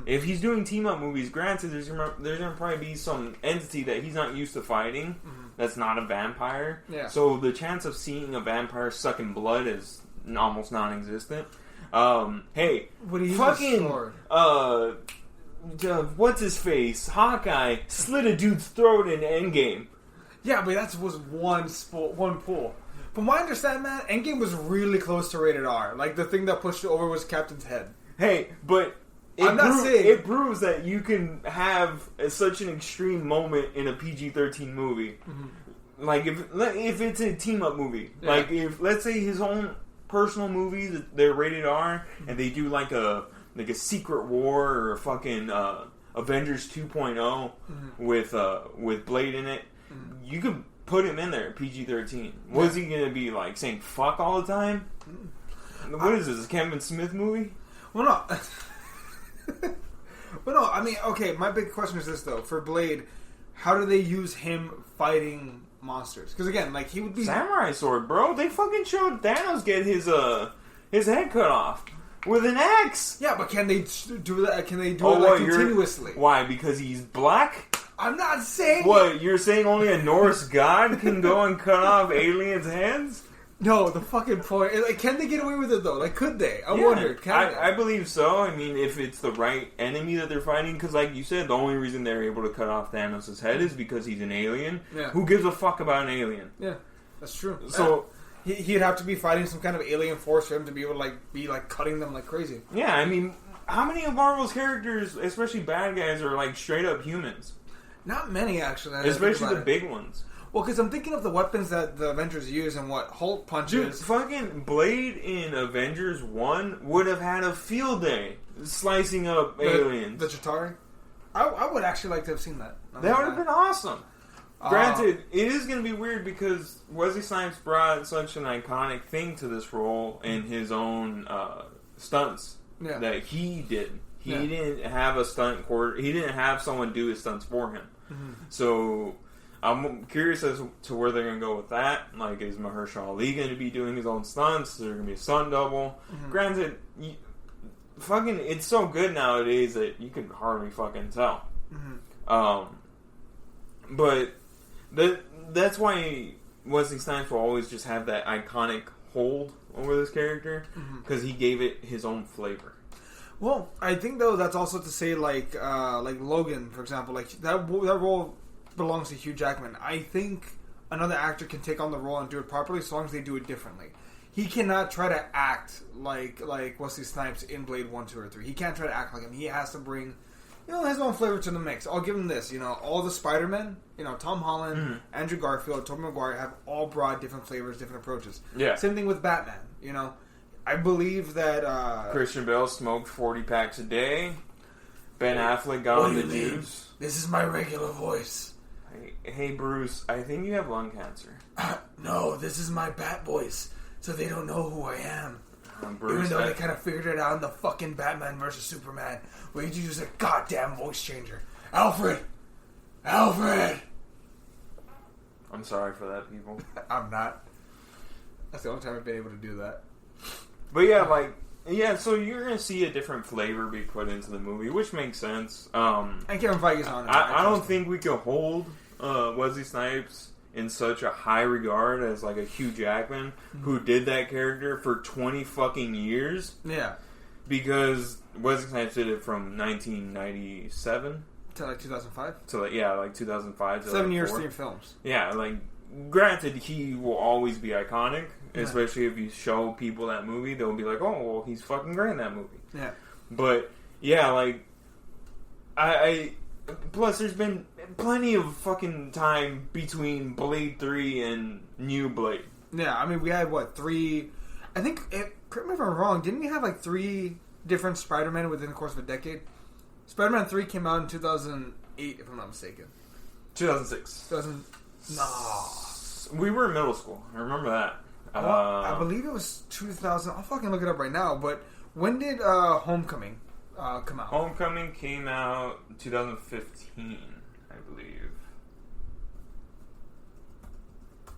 If he's doing team-up movies, granted, there's going to probably be some entity that he's not used to fighting that's not a vampire. Yeah. So the chance of seeing a vampire sucking blood is almost non-existent. Hey, what do you fucking what's his face? Hawkeye slit a dude's throat in Endgame. Yeah, but that was one pool. From what I understand, man, Endgame was really close to rated R. The thing that pushed it over was Captain's head. Hey, but it proves that you can have such an extreme moment in a PG-13 movie. If it's a team-up movie. Yeah. If, let's say, his own personal movies that they're rated R, and they do like a Secret War or a fucking Avengers 2.0 with Blade in it, you could put him in there, PG-13. Was he gonna be like saying fuck all the time? What is this? A Kevin Smith movie? Well, no. Well, no. I mean, okay. My big question is this though: for Blade, how do they use him fighting monsters? Because again, like he would be samurai sword, bro. They fucking showed Thanos get his head cut off with an axe. Yeah, but can they do that? Can they do it like continuously? Why? Because he's black? I'm not saying. What? You're saying only a Norse god can go and cut off aliens' heads? No, the fucking point. Like, can they get away with it though? Like, could they? I wonder. I believe so. I mean, if it's the right enemy that they're fighting, because like you said, the only reason they're able to cut off Thanos' head is because he's an alien. Yeah. Who gives a fuck about an alien? Yeah, that's true. So he'd have to be fighting some kind of alien force for him to be able to be cutting them like crazy. Yeah, I mean, how many of Marvel's characters, especially bad guys, are like straight up humans? Not many, actually. Especially the big ones. Well, because I'm thinking of the weapons that the Avengers use and what Hulk punches. Dude, fucking Blade in Avengers 1 would have had a field day slicing up aliens. The Chitauri? I would actually like to have seen that. That would have been awesome. Granted, it is going to be weird because Wesley Snipes brought such an iconic thing to this role in his own stunts that he did. He didn't have a stunt coordinator. He didn't have someone do his stunts for him. Mm-hmm. So I'm curious as to where they're going to go with that. Like, is Mahershala Ali going to be doing his own stunts? Is there going to be a stunt double? Mm-hmm. Granted, it's so good nowadays that you can hardly fucking tell. Mm-hmm. But that's why Wesley Snipes will always just have that iconic hold over this character, because he gave it his own flavor. Well, I think though that's also to say like Logan, for example, like that role belongs to Hugh Jackman. I think another actor can take on the role and do it properly as long as they do it differently. He cannot try to act like Wesley Snipes in Blade 1, 2, or 3. He can't try to act like him. He has to bring his own flavor to the mix. I'll give him this. All the Spider-Men, Tom Holland, Andrew Garfield, Tobey Maguire have all brought different flavors, different approaches. Yeah. Same thing with Batman. I believe that Christian Bale smoked 40 packs a day. Ben Affleck got on the juice. This is my regular voice. Hey Bruce, I think you have lung cancer. No, this is my bat voice, so they don't know who I am. Bruce, even though they kind of figured it out in the fucking Batman vs. Superman, where you use a goddamn voice changer. Alfred! I'm sorry for that, people. I'm not. That's the only time I've been able to do that. But so you're going to see a different flavor be put into the movie, which makes sense. And Kevin Feige's on it. I don't think we could hold Wesley Snipes in such a high regard as like a Hugh Jackman, who did that character for 20 fucking years. Yeah. Because Wesley Snipes did it from 1997 to like 2005? To like 2005 to 7 years, 3 films. Yeah, granted, he will always be iconic, especially if you show people that movie, they'll be like, oh, well, he's fucking great in that movie. Yeah. But, plus, there's been plenty of fucking time between Blade 3 and New Blade. Yeah, I mean, we had, 3... I think, correct me if I'm wrong, didn't we have, 3 different Spider-Man within the course of a decade? Spider-Man 3 came out in 2008, if I'm not mistaken. 2006. No. We were in middle school. I remember that. I believe it was 2000. I'll fucking look it up right now, but when did Homecoming come out? Homecoming came out 2015, I believe.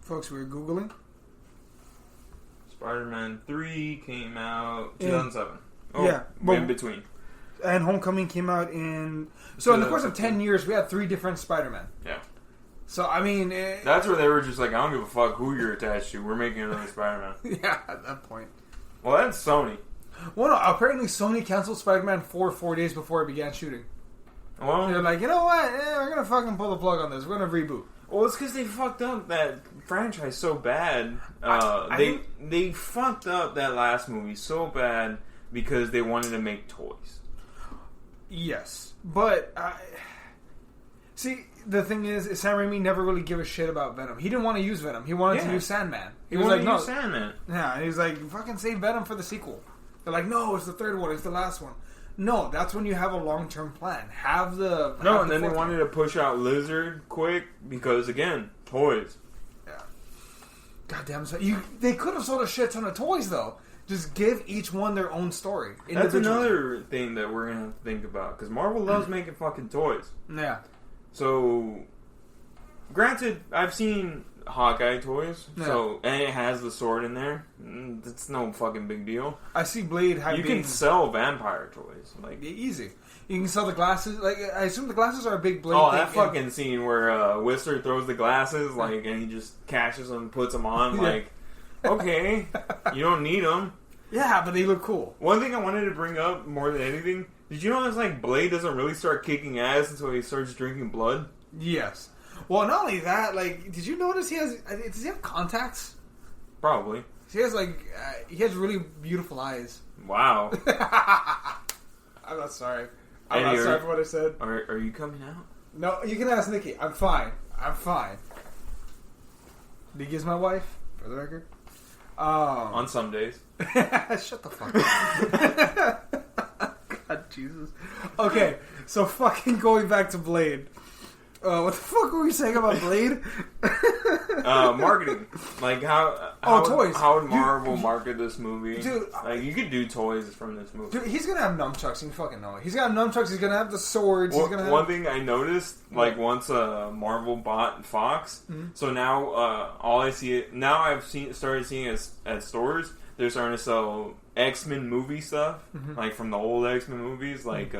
Folks, we were Googling. Spider-Man 3 came out 2007. In between. And Homecoming came out in... So in the course of 10 years, we had 3 different Spider-Men. Yeah. So, I mean... That's where they were just like, I don't give a fuck who you're attached to. We're making another Spider-Man. Yeah, at that point. Well, that's Sony. Well, no, apparently Sony canceled Spider-Man 4 days before it began shooting. Well... They're like, you know what? We're going to fucking pull the plug on this. We're going to reboot. Well, it's because they fucked up that franchise so bad. They fucked up that last movie so bad because they wanted to make toys. Yes. But... See, the thing is Sam Raimi never really gave a shit about Venom. He didn't want to use Venom. He wanted to use Sandman. He was like, no, Sandman. Yeah, and he's like, fucking save Venom for the sequel. They're like, no, it's the third one. It's the last one. No, that's when you have a long-term plan. And then they wanted to push out Lizard quick because, again, toys. Yeah. Goddamn. So they could have sold a shit ton of toys, though. Just give each one their own story. That's another thing that we're going to have to think about. Because Marvel loves making fucking toys. Yeah. So, granted, I've seen Hawkeye toys. Yeah. So, and it has the sword in there. It's no fucking big deal. I see Blade You can sell vampire toys. Like easy. You can sell the glasses. Like, I assume the glasses are a big Blade Oh, thing. that fucking scene where Whistler throws the glasses, like, and he just catches them, puts them on, like, okay, you don't need them. Yeah, but they look cool. One thing I wanted to bring up more than anything, did you notice, like, Blade doesn't really start kicking ass until he starts drinking blood? Yes. Well, not only that, like, did you notice does he have contacts? Probably. He has, like, he has really beautiful eyes. Wow. I'm not sorry. I'm not sorry for what I said. Are you coming out? No, you can ask Nikki. I'm fine. Nikki's my wife, for the record. On some days. Shut the fuck up. God, Jesus. Okay, so fucking going back to Blade. What the fuck were we saying about Blade? Marketing. Like, toys. How would Marvel market this movie? Dude, like, you could do toys from this movie. Dude, he's gonna have nunchucks, you fucking know it. He's gonna have nunchucks, he's gonna have the swords, he's gonna have... One thing I noticed, like, once Marvel bought Fox, so now I've started seeing at stores, they're starting to sell X-Men movie stuff, like from the old X-Men movies, like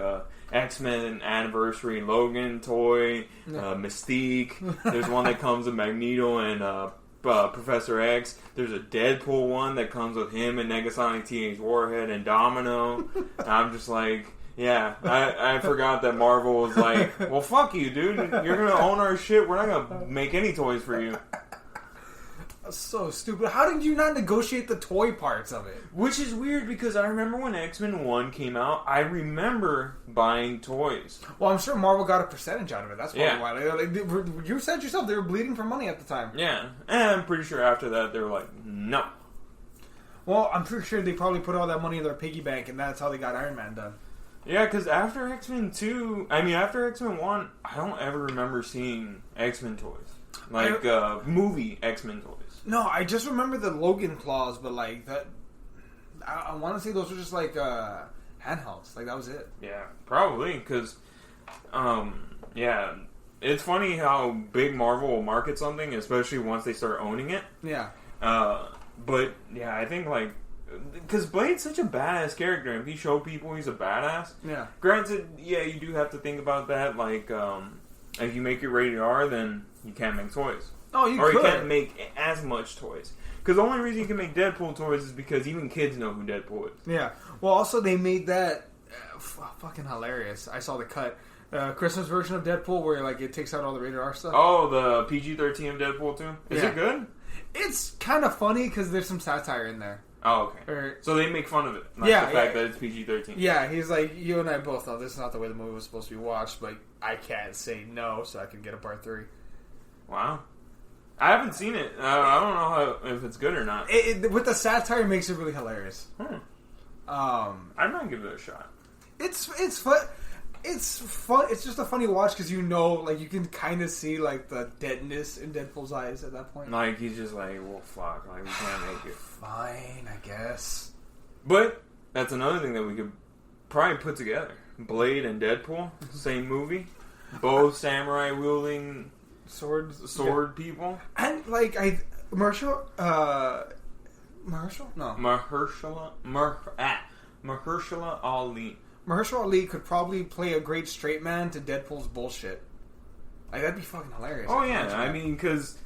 X-Men Anniversary Logan toy, Mystique. There's one that comes with Magneto and Professor X. There's a Deadpool one that comes with him and Negasonic Teenage Warhead and Domino. And I'm just like, yeah, I forgot that Marvel was like, well, fuck you, dude. You're going to own our shit. We're not going to make any toys for you. So stupid. How did you not negotiate the toy parts of it? Which is weird because I remember when X-Men 1 came out, I remember buying toys. Well, I'm sure Marvel got a percentage out of it. That's probably why. You said yourself they were bleeding for money at the time. Yeah. And I'm pretty sure after that they were like, no. Well, I'm pretty sure they probably put all that money in their piggy bank and that's how they got Iron Man done. Yeah, because after X-Men 1, I don't ever remember seeing X-Men toys. Like, movie X-Men toys. No, I just remember the Logan claws, but like that, I want to say those were just like handhelds. Like that was it. Yeah, probably because, it's funny how big Marvel will market something, especially once they start owning it. Yeah. But yeah, I think like because Blade's such a badass character, and if you show people he's a badass. Yeah. Granted, yeah, you do have to think about that. Like, if you make it rated R, then you can't make toys. Oh, you can't make as much toys. Because the only reason you can make Deadpool toys is because even kids know who Deadpool is. Yeah. Well, also they made that fucking hilarious. I saw the cut. Christmas version of Deadpool where like it takes out all the rated R stuff. Oh, the PG-13 of Deadpool too? Is it good? It's kind of funny because there's some satire in there. Oh, okay. So they make fun of it. Not the fact that it's PG-13. Yeah, he's like, you and I both know this is not the way the movie was supposed to be watched, but I can't say no so I can get a part 3. Wow. I haven't seen it. I don't know if it's good or not. With the satire, it makes it really hilarious. I might give it a shot. It's fun. It's fun. It's just a funny watch because you can kind of see like the deadness in Deadpool's eyes at that point. Like he's just like, well, fuck, like we can't make it. Fine, I guess. But that's another thing that we could probably put together: Blade and Deadpool, same movie, both samurai wielding sword people, and like Mahershala Ali. Mahershala Ali could probably play a great straight man to Deadpool's bullshit. Like that'd be fucking hilarious. Oh yeah, I mean, because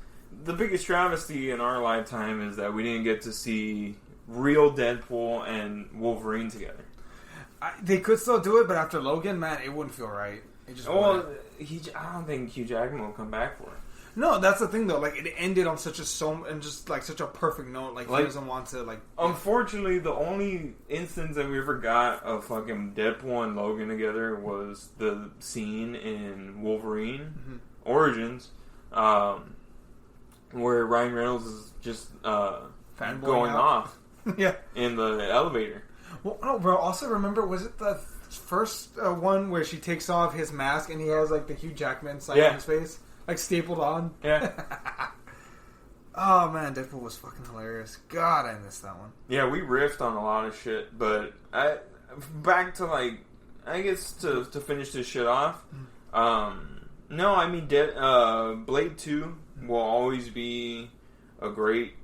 the biggest travesty in our lifetime is that we didn't get to see real Deadpool and Wolverine together. They could still do it, but after Logan, man, it wouldn't feel right. It just I don't think Hugh Jackman will come back for it. No, that's the thing though. Like it ended on such a perfect note. Like he doesn't want to like. Unfortunately, the only instance that we ever got of fucking Deadpool and Logan together was the scene in Wolverine Origins, where Ryan Reynolds is just going off, yeah, in the elevator. Well, no, bro. Also, remember, was it the first one where she takes off his mask and he has like the Hugh Jackman sign on his face, like stapled on? Yeah. Oh man, Deadpool was fucking hilarious. God, I missed that one. Yeah, we riffed on a lot of shit, but back to like, I guess to finish this shit off. No, I mean, Blade 2 will always be a great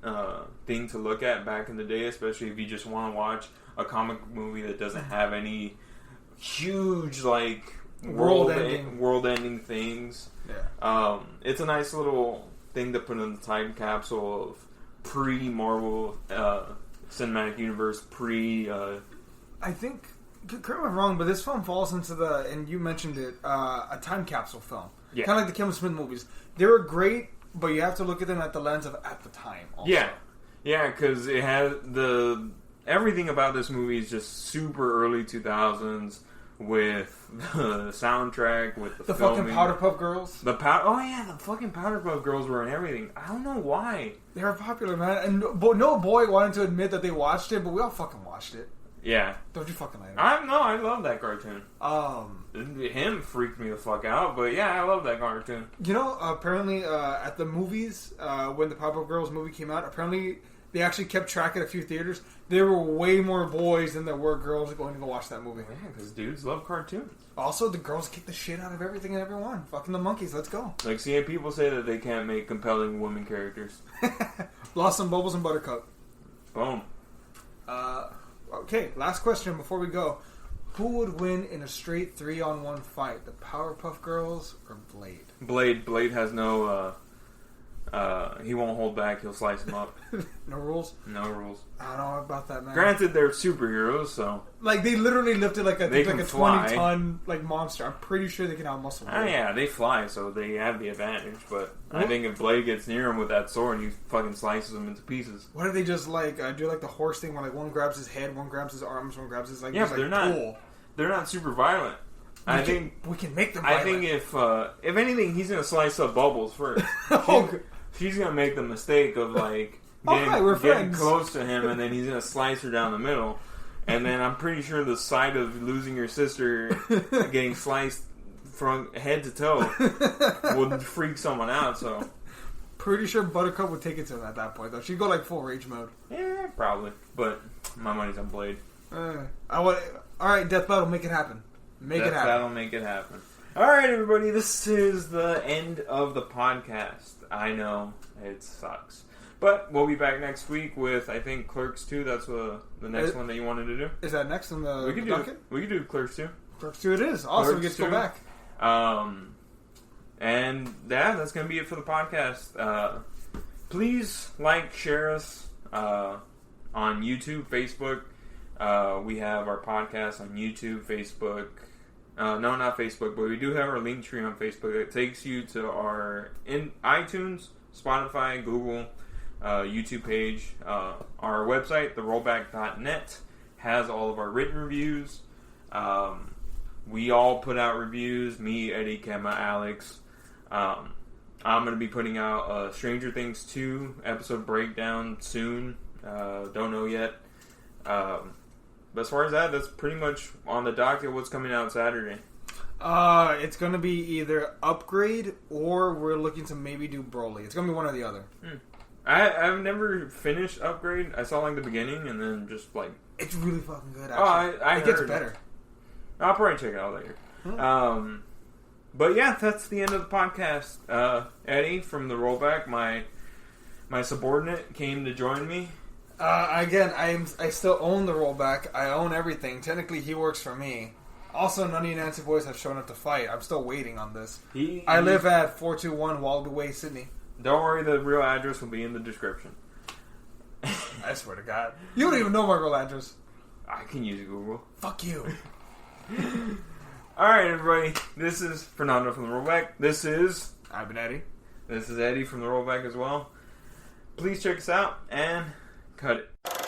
thing to look at back in the day, especially if you just want to watch a comic movie that doesn't have any huge like world-ending things. Yeah. It's a nice little thing to put in the time capsule of pre-Marvel cinematic universe, I think, correct me if I'm wrong, but this film falls into and you mentioned it, a time capsule film. Yeah. Kind of like the Kevin Smith movies. They were great, but you have to look at them at the lens of at the time also. Yeah, because it has everything about this movie is just super early 2000s with the soundtrack, with the filming. Fucking Powder Puff Girls. The fucking Powder Puff Girls were in everything. I don't know why. They were popular, man. And no boy wanted to admit that they watched it, but we all fucking watched it. Yeah. Don't you fucking like it? I love that cartoon. Him freaked me the fuck out, but yeah, I love that cartoon. You know, apparently at the movies, when the Powerpuff Girls movie came out, apparently they actually kept track at a few theaters. There were way more boys than there were girls going to go watch that movie. Yeah, because dudes love cartoons. Also, the girls kick the shit out of everything and everyone. Fucking the monkeys, let's go. Like, see, people say that they can't make compelling women characters. Blossom, Bubbles, and Buttercup. Boom. Okay, last question before we go. Who would win in a straight 3-on-1 fight? The Powerpuff Girls or Blade? Blade has no, he won't hold back, he'll slice them up. No rules? No rules. I don't know about that, man. Granted, they're superheroes, so... Like, they literally lifted like a 20-ton like monster. I'm pretty sure they can outmuscle them. Oh, yeah, they fly, so they have the advantage, but I think if Blade gets near him with that sword, he fucking slices them into pieces. What if they just, like, do like the horse thing where, like, one grabs his head, one grabs his arms, one grabs his, like... Yeah, but they're not super violent. We can make them violent. I think if anything, he's going to slice up Bubbles first. She's going to make the mistake of, like... getting close to him, and then he's gonna slice her down the middle, and then I'm pretty sure the sight of losing your sister getting sliced from head to toe would freak someone out. So pretty sure Buttercup would take it to him at that point, though. She'd go like full rage mode. Yeah, probably. But my money's on Blade. All right, Death Battle, make it happen. Death Battle, make it happen. All right, everybody, this is the end of the podcast. I know it sucks. But we'll be back next week with, I think, Clerks 2. That's the next one that you wanted to do. Is that next in the docket? We can do Clerks 2. Clerks 2 it is. Also, we get to go back. And yeah, that's going to be it for the podcast. Please like, share us on YouTube, Facebook. We have our podcast on YouTube, Facebook. No, not Facebook, but we do have our link tree on Facebook. It takes you to our iTunes, Spotify, Google, YouTube page. Our website, therollback.net, has all of our written reviews. We all put out reviews. Me, Eddie, Kemma, Alex. I'm going to be putting out a Stranger Things 2 episode breakdown soon. Don't know yet. But as far as that's pretty much on the docket. What's coming out Saturday? It's going to be either Upgrade or we're looking to maybe do Broly. It's going to be one or the other. I've never finished Upgrade. I saw like the beginning and then just like... It's really fucking good, actually. I it gets better. I'll probably check it out later. But yeah, that's the end of the podcast. Eddie from the Rollback, my subordinate, came to join me. Again, I still own the Rollback. I own everything. Technically, he works for me. Also, none of you Nancy boys have shown up to fight. I'm still waiting on this. I live at 421 Waldwood Way, Sydney. Don't worry, the real address will be in the description. I swear to God. You don't even know my real address. I can use Google. Fuck you. Alright, everybody. This is Fernando from the Rollback. This is... I've been Eddie. This is Eddie from the rollback as well. Please check us out and cut it.